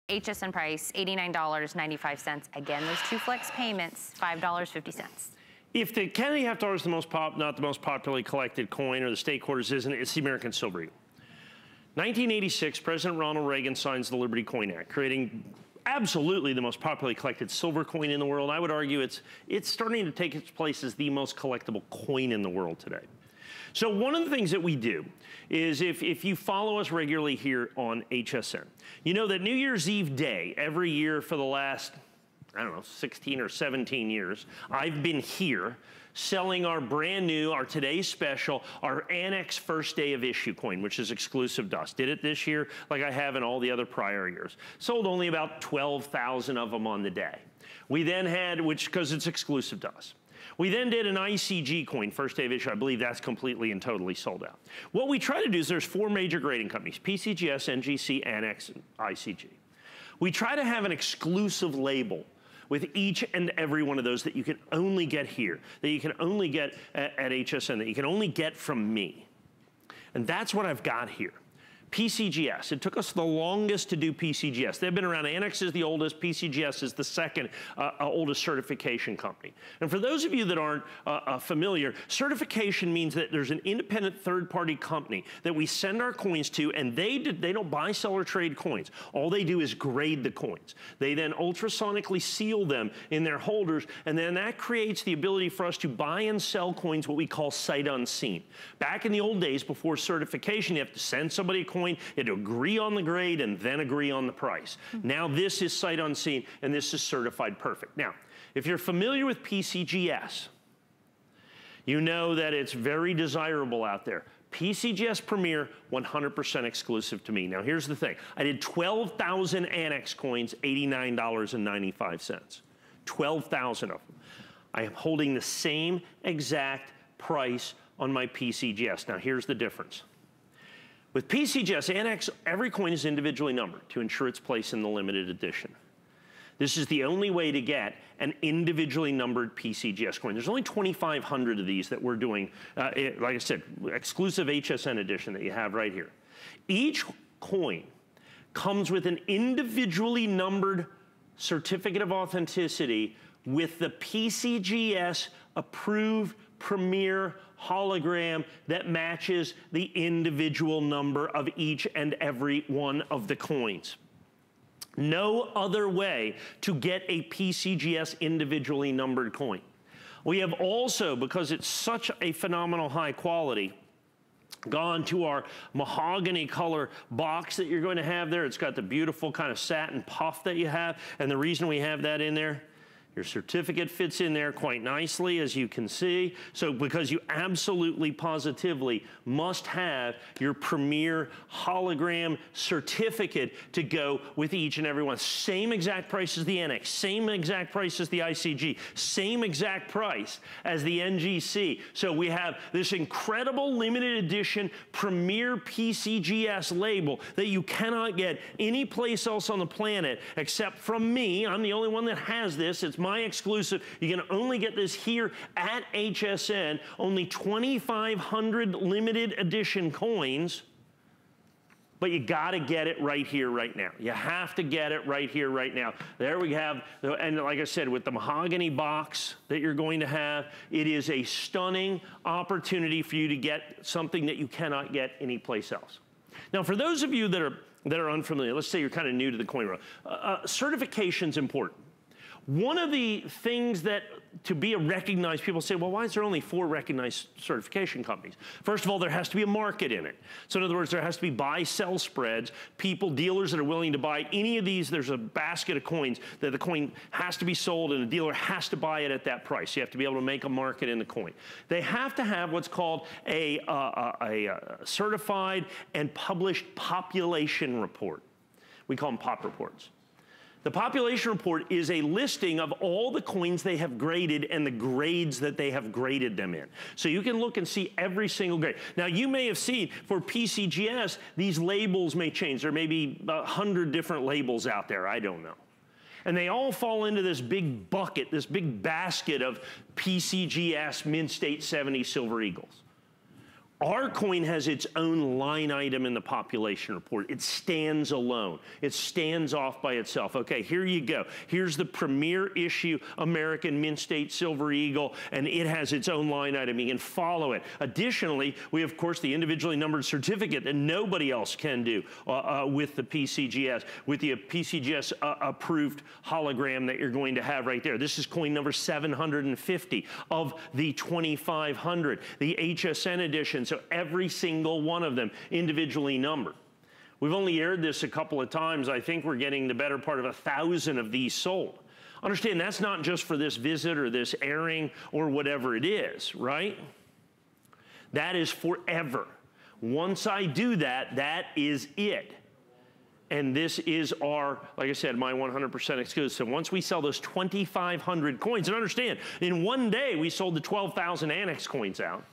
HSN price, $89.95. Again, those two flex payments, $5.50. If the Kennedy half dollar is the not the most popularly collected coin, or the state quarters isn't, it's the American Silver Eagle. 1986, President Ronald Reagan signs the Liberty Coin Act, creating absolutely the most popularly collected silver coin in the world. I would argue it's starting to take its place as the most collectible coin in the world today. So one of the things that we do is if you follow us regularly here on HSN, you know that New Year's Eve day, every year for the last, I don't know, 16 or 17 years, I've been here selling our brand new, our today's special, our Annex first day of issue coin, which is exclusive to us. Did it this year like I have in all the other prior years. Sold only about 12,000 of them on the day. We then had, because it's exclusive to us. We then did an ICG coin, first day of issue. I believe that's completely and totally sold out. What we try to do is there's 4 major grading companies, PCGS, NGC, Annex, and ICG. We try to have an exclusive label with each and every one of those that you can only get here, that you can only get at HSN, that you can only get from me. And that's what I've got here. PCGS, it took us the longest to do PCGS. They've been around. Annex is the oldest, PCGS is the second oldest certification company. And for those of you that aren't familiar, certification means that there's an independent third-party company that we send our coins to, and they don't buy, sell, or trade coins. All they do is grade the coins. They then ultrasonically seal them in their holders, and then that creates the ability for us to buy and sell coins, what we call sight unseen. Back in the old days, before certification, you have to send somebody a coin, you had to agree on the grade and then agree on the price. Now this is sight unseen, and this is certified perfect. Now, if you're familiar with PCGS, you know that it's very desirable out there. PCGS Premier, 100% exclusive to me. Now here's the thing. I did 12,000 Annex coins, $89.95. 12,000 of them. I am holding the same exact price on my PCGS. Now here's the difference. With PCGS, Annex, every coin is individually numbered to ensure its place in the limited edition. This is the only way to get an individually numbered PCGS coin. There's only 2,500 of these that we're doing, like I said, exclusive HSN edition that you have right here. Each coin comes with an individually numbered certificate of authenticity with the PCGS approved Premier hologram that matches the individual number of each and every one of the coins. No other way to get a PCGS individually numbered coin. We have also, because it's such a phenomenal high quality, gone to our mahogany color box that you're going to have there. It's got the beautiful kind of satin puff that you have, and the reason we have that in there, your certificate fits in there quite nicely, as you can see. So because you absolutely positively must have your Premier hologram certificate to go with each and every one. Same exact price as the Annex, same exact price as the ICG, same exact price as the NGC. So we have this incredible limited edition Premier PCGS label that you cannot get any place else on the planet except from me. I'm the only one that has this. It's my exclusive. You can only get this here at HSN. Only 2,500 limited edition coins, but you gotta get it right here, right now. You have to get it right here, right now. There we have, and like I said, with the mahogany box that you're going to have, it is a stunning opportunity for you to get something that you cannot get anyplace else. Now, for those of you that are unfamiliar, let's say you're kind of new to the coin world, certification's important. One of the things that, to be a recognized, people say, well, why is there only 4 recognized certification companies? First of all, there has to be a market in it. So in other words, there has to be buy-sell spreads, dealers that are willing to buy any of these. There's a basket of coins that the coin has to be sold and the dealer has to buy it at that price. You have to be able to make a market in the coin. They have to have what's called a certified and published population report. We call them POP reports. The population report is a listing of all the coins they have graded and the grades that they have graded them in. So you can look and see every single grade. Now you may have seen for PCGS, these labels may change. There may be 100 different labels out there, I don't know. And they all fall into this big bucket, this big basket of PCGS Mint State 70 Silver Eagles. Our coin has its own line item in the population report. It stands alone. It stands off by itself. Okay, here you go. Here's the premier issue American Mint State Silver Eagle, and it has its own line item. You can follow it. Additionally, we have, of course, the individually numbered certificate that nobody else can do with the PCGS, with the PCGS approved hologram that you're going to have right there. This is coin number 750 of the 2500, the HSN edition. So every single one of them individually numbered. We've only aired this a couple of times. I think we're getting the better part of 1,000 of these sold. Understand, that's not just for this visit or this airing or whatever it is, right? That is forever. Once I do that, that is it. And this is our, like I said, my 100% exclusive. Once we sell those 2,500 coins, and understand, in one day we sold the 12,000 Annex coins out.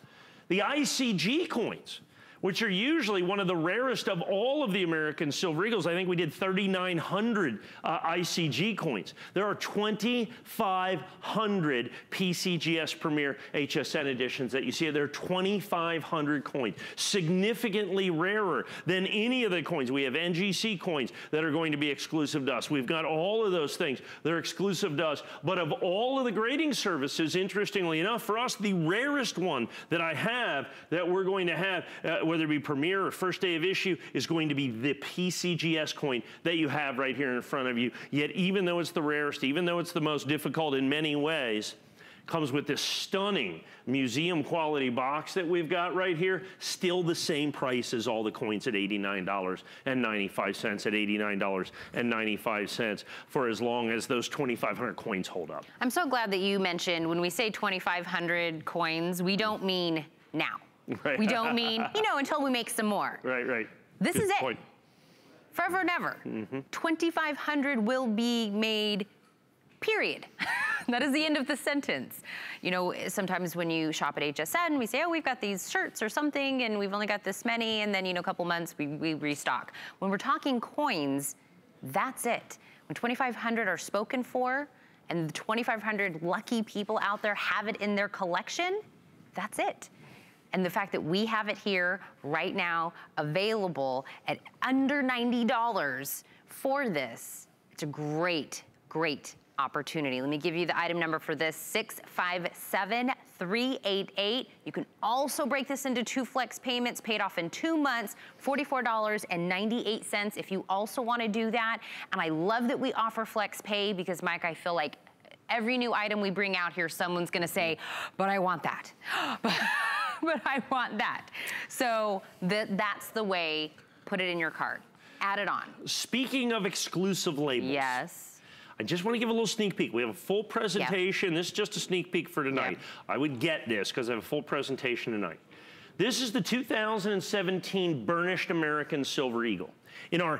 The ICG coins, which are usually one of the rarest of all of the American Silver Eagles. I think we did 3,900 ICG coins. There are 2,500 PCGS Premier HSN editions that you see. There are 2,500 coins, significantly rarer than any of the coins. We have NGC coins that are going to be exclusive to us. We've got all of those things that are exclusive to us. But of all of the grading services, interestingly enough, for us, the rarest one that I have that we're going to have, whether it be Premier or first day of issue, is going to be the PCGS coin that you have right here in front of you. Yet even though it's the rarest, even though it's the most difficult in many ways, comes with this stunning museum quality box that we've got right here, still the same price as all the coins at $89.95, at $89.95 for as long as those 2,500 coins hold up. I'm so glad that you mentioned when we say 2,500 coins, we don't mean now. Right. We don't mean, until we make some more. Right, right. This Good is point. it. Forever and ever. 2,500 will be made, period. That is the end of the sentence. Sometimes when you shop at HSN, we say, oh, we've got these shirts or something, and we've only got this many, and then, a couple months we restock. When we're talking coins, that's it. When 2,500 are spoken for, and the 2,500 lucky people out there have it in their collection, that's it. And the fact that we have it here right now, available at under $90 for this, it's a great, great opportunity. Let me give you the item number for this, 657388. You can also break this into 2 flex payments, paid off in 2 months, $44.98 if you also want to do that. And I love that we offer flex pay because, Mike, I feel like every new item we bring out here, someone's going to say, but I want that. But I want that. So that's the way, put it in your cart. Add it on. Speaking of exclusive labels. Yes. I just want to give a little sneak peek. We have a full presentation. Yep. This is just a sneak peek for tonight. Yep. I would get this because I have a full presentation tonight. This is the 2017 Burnished American Silver Eagle. In our